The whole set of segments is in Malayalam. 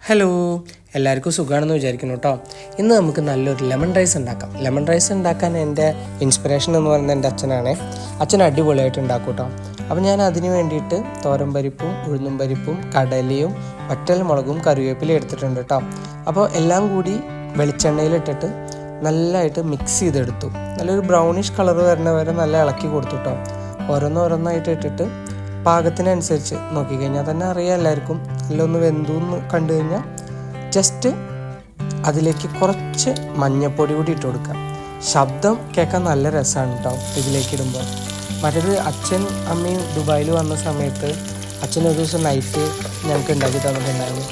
ഹലോ, എല്ലാവർക്കും സുഖമാണെന്ന് വിചാരിക്കുന്നു കേട്ടോ. ഇന്ന് നമുക്ക് നല്ലൊരു ലെമൺ റൈസ് ഉണ്ടാക്കാം. ലെമൺ റൈസ് ഉണ്ടാക്കാൻ എൻ്റെ ഇൻസ്പിറേഷൻ എന്ന് പറയുന്നത് എൻ്റെ അച്ഛനാണ്. അച്ഛൻ അടിപൊളിയായിട്ട് ഉണ്ടാക്കും കേട്ടോ. അപ്പോൾ ഞാൻ അതിന് വേണ്ടിയിട്ട് തോരൻ പരിപ്പും ഉഴുന്നും പരിപ്പും കടലയും വറ്റൽമുളകും കറിവേപ്പിലയും എടുത്തിട്ടുണ്ട് കേട്ടോ. അപ്പോൾ എല്ലാം കൂടി വെളിച്ചെണ്ണയിലിട്ടിട്ട് നല്ലതായിട്ട് മിക്സ് ചെയ്തെടുത്തു. നല്ലൊരു ബ്രൗണിഷ് കളർ വരുന്ന വരെ നല്ല ഇളക്കി കൊടുത്തു കേട്ടോ. ഓരോന്നായിട്ട് ഇട്ടിട്ട് പാകത്തിനനുസരിച്ച് നോക്കിക്കഴിഞ്ഞാൽ തന്നെ അറിയാം എല്ലാവർക്കും. നല്ലൊന്ന് വെന്തുന്ന് കണ്ടു കഴിഞ്ഞാൽ ജസ്റ്റ് അതിലേക്ക് കുറച്ച് മഞ്ഞൾപ്പൊടി കൂടി ഇട്ട് കൊടുക്കാം. ശബ്ദം കേൾക്കാൻ നല്ല രസമാണ് കേട്ടോ ഇതിലേക്ക് ഇടുമ്പോൾ. മറ്റേത് അച്ഛൻ അമ്മയും ദുബായിൽ വന്ന സമയത്ത് അച്ഛനൊരു ദിവസം നൈറ്റ് ഞങ്ങൾക്ക് ഉണ്ടാക്കി തന്നിട്ടുണ്ടായിരുന്നു.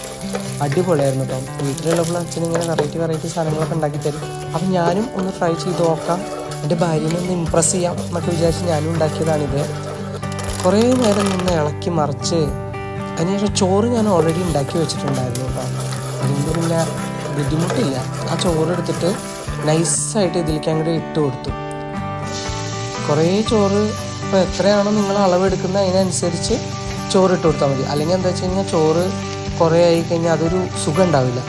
അടിപൊളിയായിരുന്നു കേട്ടോ. വീട്ടിലുള്ളപ്പോൾ അച്ഛൻ ഇങ്ങനെ വെറൈറ്റി സാധനങ്ങളൊക്കെ ഉണ്ടാക്കി തരും. അപ്പം ഞാനും ഒന്ന് ട്രൈ ചെയ്ത് നോക്കാം, എൻ്റെ ഭാര്യനെ ഒന്ന് ഇമ്പ്രസ് ചെയ്യാം എന്നൊക്കെ വിചാരിച്ച് ഞാനും ഉണ്ടാക്കിയതാണിത്. കുറേ നേരം നിന്ന് ഇളക്കി മറിച്ച് അതിനുശേഷം ചോറ് ഞാൻ ഓൾറെഡി ഉണ്ടാക്കി വെച്ചിട്ടുണ്ടായിരുന്നു കേട്ടോ. അതുകൊണ്ട് പിന്നെ ബുദ്ധിമുട്ടില്ല. ആ ചോറ് എടുത്തിട്ട് നൈസായിട്ട് ഇതിലേക്ക് അങ്ങോട്ട് ഇട്ട് കൊടുത്തു. കുറേ ചോറ് ഇപ്പോൾ എത്രയാണോ നിങ്ങൾ അളവെടുക്കുന്നത് അതിനനുസരിച്ച് ചോറ് ഇട്ട് കൊടുത്താൽ മതി. അല്ലെങ്കിൽ എന്താ വെച്ച് കഴിഞ്ഞാൽ ചോറ് കുറേ ആയി കഴിഞ്ഞാൽ അതൊരു സുഖം ഉണ്ടാവില്ല.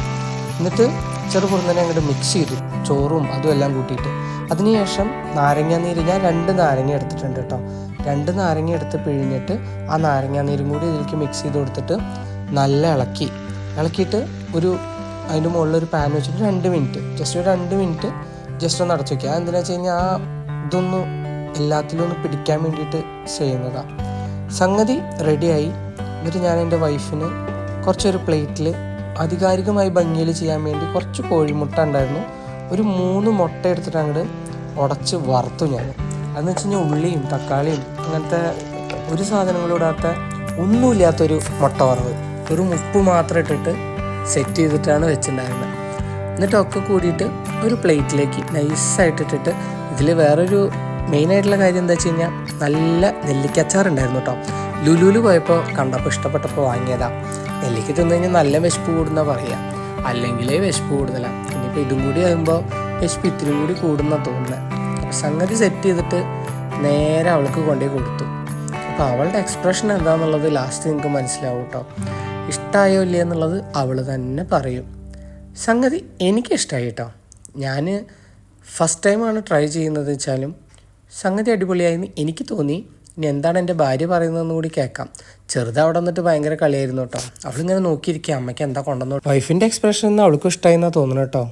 എന്നിട്ട് ചെറുപുറന്നനെ അങ്ങോട്ട് മിക്സ് ചെയ്തു ചോറും അതും എല്ലാം കൂട്ടിയിട്ട്. അതിനുശേഷം നാരങ്ങ നീര് ഞാൻ 2 നാരങ്ങ എടുത്തിട്ടുണ്ട് കേട്ടോ. 2 നാരങ്ങ എടുത്ത് പിഴിഞ്ഞിട്ട് ആ നാരങ്ങ നീരും കൂടി ഇതിലേക്ക് മിക്സ് ചെയ്ത് കൊടുത്തിട്ട് നല്ല ഇളക്കിയിട്ട് അതിൻ്റെ മുകളിലൊരു പാൻ വെച്ചിട്ട് 2 മിനിറ്റ് ജസ്റ്റ് ഒന്ന് അടച്ചു വയ്ക്കുക. അതെന്തിനാ വെച്ച് കഴിഞ്ഞാൽ ആ ഇതൊന്ന് എല്ലാത്തിലും ഒന്ന് പിടിക്കാൻ വേണ്ടിയിട്ട് ചെയ്യുന്നതാണ്. സംഗതി റെഡിയായി. എന്നിട്ട് ഞാൻ എൻ്റെ വൈഫിന് കുറച്ചൊരു പ്ലേറ്റിൽ ആധികാരികമായി ഭംഗിയിൽ ചെയ്യാൻ വേണ്ടി കുറച്ച് കോഴിമുട്ട ഉണ്ടായിരുന്നു. ഒരു 3 മുട്ട എടുത്തിട്ട് അങ്ങോട്ട് ഉടച്ച് വറുത്തു ഞാൻ. അതെന്ന് വെച്ച് കഴിഞ്ഞാൽ ഉള്ളിയും തക്കാളിയും അങ്ങനത്തെ ഒരു സാധനങ്ങളും ഇടാത്ത ഒന്നുമില്ലാത്തൊരു മുട്ട വറവ്. ഒരു ഉപ്പ് മാത്രം ഇട്ടിട്ട് സെറ്റ് ചെയ്തിട്ടാണ് വെച്ചിട്ടുണ്ടായിരുന്നത്. എന്നിട്ടൊക്കെ കൂടിയിട്ട് ഒരു പ്ലേറ്റിലേക്ക് നൈസായിട്ടിട്ടിട്ട് ഇതിൽ വേറൊരു മെയിനായിട്ടുള്ള കാര്യം എന്താ വെച്ച് കഴിഞ്ഞാൽ നല്ല നെല്ലിക്കച്ചാറുണ്ടായിരുന്നു കേട്ടോ. ലുലുവിൽ പോയപ്പോൾ കണ്ടപ്പോൾ ഇഷ്ടപ്പെട്ടപ്പോൾ വാങ്ങിയതാണ്. നെല്ലിക്ക തിന്നു കഴിഞ്ഞാൽ നല്ല വിശപ്പ് കൂടുന്ന പറയുക, അല്ലെങ്കിലേ വിശപ്പ് കൂടുതലാണ്. ഇനിയിപ്പോൾ ഇതും കൂടി ആകുമ്പോൾ വിശപ്പ് ഇത്തിരി കൂടി കൂടുന്ന തോന്നുന്നത്. സംഗതി സെറ്റ് ചെയ്തിട്ട് നേരെ അവൾക്ക് കൊണ്ടുപോയി കൊടുത്തു. അപ്പോൾ അവളുടെ എക്സ്പ്രഷൻ എന്താണെന്നുള്ളത് ലാസ്റ്റ് നിങ്ങൾക്ക് മനസ്സിലാവും കേട്ടോ. ഇഷ്ടമായോ ഇല്ല എന്നുള്ളത് അവൾ തന്നെ പറയും. സംഗതി എനിക്കിഷ്ടമായി കേട്ടോ. ഞാൻ ഫസ്റ്റ് ടൈമാണ് ട്രൈ ചെയ്യുന്നത് വെച്ചാലും സംഗതി അടിപൊളിയായെന്ന് എനിക്ക് തോന്നി. ഇനി എന്താണ് എൻ്റെ ഭാര്യ പറയുന്നതെന്ന് കൂടി കേൾക്കാം. അവിടെ വന്നിട്ട് ഭയങ്കര കളിയായിരുന്നു കേട്ടോ. അവളിങ്ങനെ നോക്കിയിരിക്കുക അമ്മയ്ക്ക് എന്താ കൊണ്ടുവന്നു. വൈഫിൻ്റെ എക്സ്പ്രഷൻ അവൾക്കും ഇഷ്ടമായി എന്നാണ് തോന്നുന്നു കേട്ടോ.